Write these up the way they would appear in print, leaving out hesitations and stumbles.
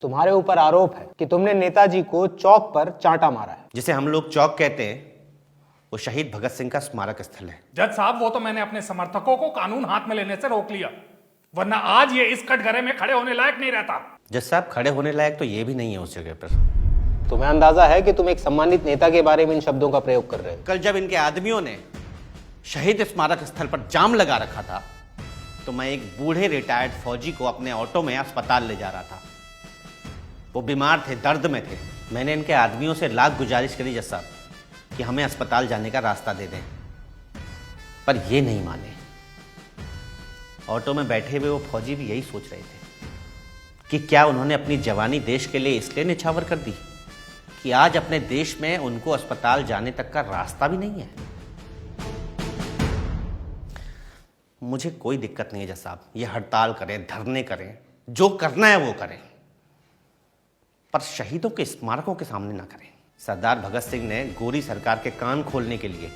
तुम्हारे ऊपर आरोप है कि तुमने नेताजी को चौक पर चांटा मारा है। जिसे हम लोग चौक कहते हैं वो शहीद भगत सिंह का स्मारक स्थल है। जज साहब, वो तो मैंने अपने समर्थकों को कानून हाथ में लेने से रोक लिया, वरना आज ये इस कटघरे में खड़े होने लायक नहीं रहता। जज साहब, खड़े होने लायक तो ये भी नहीं है उस जगह पर। तुम्हें अंदाजा है कि तुम एक सम्मानित नेता के बारे में इन शब्दों का प्रयोग कर रहे हो। कल जब इनके आदमियों ने शहीद स्मारक स्थल पर जाम लगा रखा था तो मैं एक बूढ़े रिटायर्ड फौजी को अपने ऑटो में अस्पताल ले जा रहा था। वो बीमार थे, दर्द में थे। मैंने इनके आदमियों से लाख गुजारिश करी जज साहब कि हमें अस्पताल जाने का रास्ता दे दें, पर ये नहीं माने। ऑटो में बैठे हुए वो फौजी भी यही सोच रहे थे कि क्या उन्होंने अपनी जवानी देश के लिए इसलिए निछावर कर दी कि आज अपने देश में उनको अस्पताल जाने तक का रास्ता भी नहीं है। मुझे कोई दिक्कत नहीं है जज साहब, ये हड़ताल करें, धरने करें, जो करना है वो करें, पर शहीदों के स्मारकों के सामने ना करें। सरदार भगत सिंह ने गोरी सरकार के कान खोलने के लिए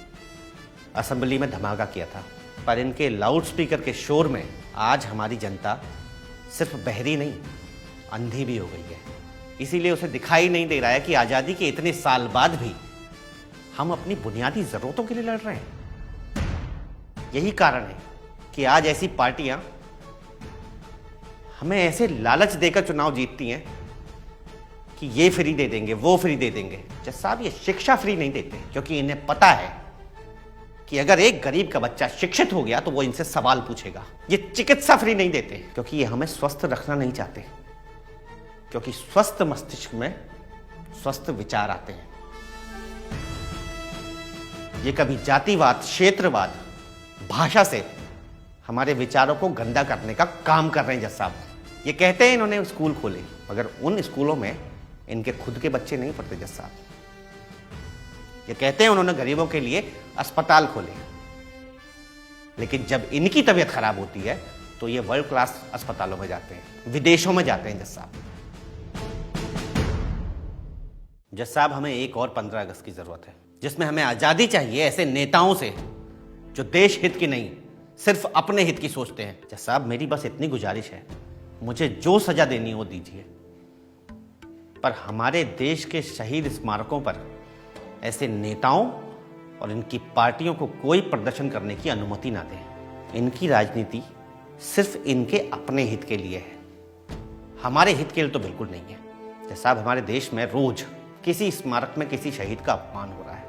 असेंबली में धमाका किया था, पर इनके लाउडस्पीकर के शोर में आज हमारी जनता सिर्फ बहरी नहीं, अंधी भी हो गई है। इसीलिए उसे दिखाई नहीं दे रहा है कि आज़ादी के इतने साल बाद भी हम अपनी बुनियादी ज़रूरतों के लिए लड़ रहे हैं। यही कारण है कि आज ऐसी पार्टियां हमें ऐसे लालच देकर चुनाव जीतती हैं कि ये फ्री दे देंगे, वो फ्री दे देंगे। जज साहब, ये शिक्षा फ्री नहीं देते क्योंकि इन्हें पता है कि अगर एक गरीब का बच्चा शिक्षित हो गया तो वो इनसे सवाल पूछेगा। ये चिकित्सा फ्री नहीं देते क्योंकि ये हमें स्वस्थ रखना नहीं चाहते, क्योंकि स्वस्थ मस्तिष्क में स्वस्थ विचार आते हैं। ये कभी जातिवाद, क्षेत्रवाद, भाषा से हमारे विचारों को गंदा करने का काम कर रहे हैं जज साहब। ये कहते हैं इन्होंने स्कूल खोले, मगर उन स्कूलों में इनके खुद के बच्चे नहीं पढ़ते जज साहब। ये कहते हैं उन्होंने गरीबों के लिए अस्पताल खोले, लेकिन जब इनकी तबीयत खराब होती है तो ये वर्ल्ड क्लास अस्पतालों में जाते हैं, विदेशों में जाते हैं जज साहब। जज साहब, हमें एक और 15 अगस्त की जरूरत है जिसमें हमें आजादी चाहिए ऐसे नेताओं से जो देश हित की नहीं, सिर्फ अपने हित की सोचते हैं। जज साहब, मेरी बस इतनी गुजारिश है, मुझे जो सजा देनी है वो दीजिए, पर हमारे देश के शहीद स्मारकों पर ऐसे नेताओं और इनकी पार्टियों को कोई प्रदर्शन करने की अनुमति ना दें। इनकी राजनीति सिर्फ इनके अपने हित के लिए है, हमारे हित के लिए तो बिल्कुल नहीं है। जज साहब, हमारे देश में रोज किसी स्मारक में किसी शहीद का अपमान हो रहा है।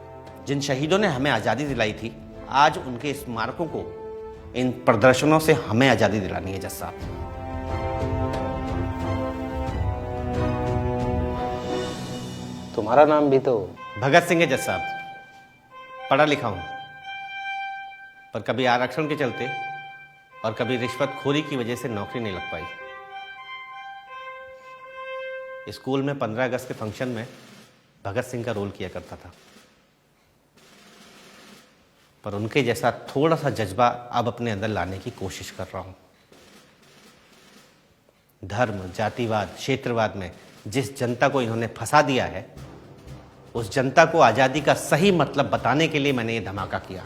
जिन शहीदों ने हमें आज़ादी दिलाई थी, आज उनके स्मारकों को इन प्रदर्शनों से हमें आज़ादी दिलानी है जज साहब। तुम्हारा नाम भी तो भगत सिंह है जज साहब, पढ़ा लिखा हूं, पर कभी आरक्षण के चलते और कभी रिश्वतखोरी की वजह से नौकरी नहीं लग पाई। स्कूल में 15 अगस्त के फंक्शन में भगत सिंह का रोल किया करता था, पर उनके जैसा थोड़ा सा जज्बा अब अपने अंदर लाने की कोशिश कर रहा हूं। धर्म, जातिवाद, क्षेत्रवाद में जिस जनता को इन्होंने फंसा दिया है, उस जनता को आज़ादी का सही मतलब बताने के लिए मैंने ये धमाका किया।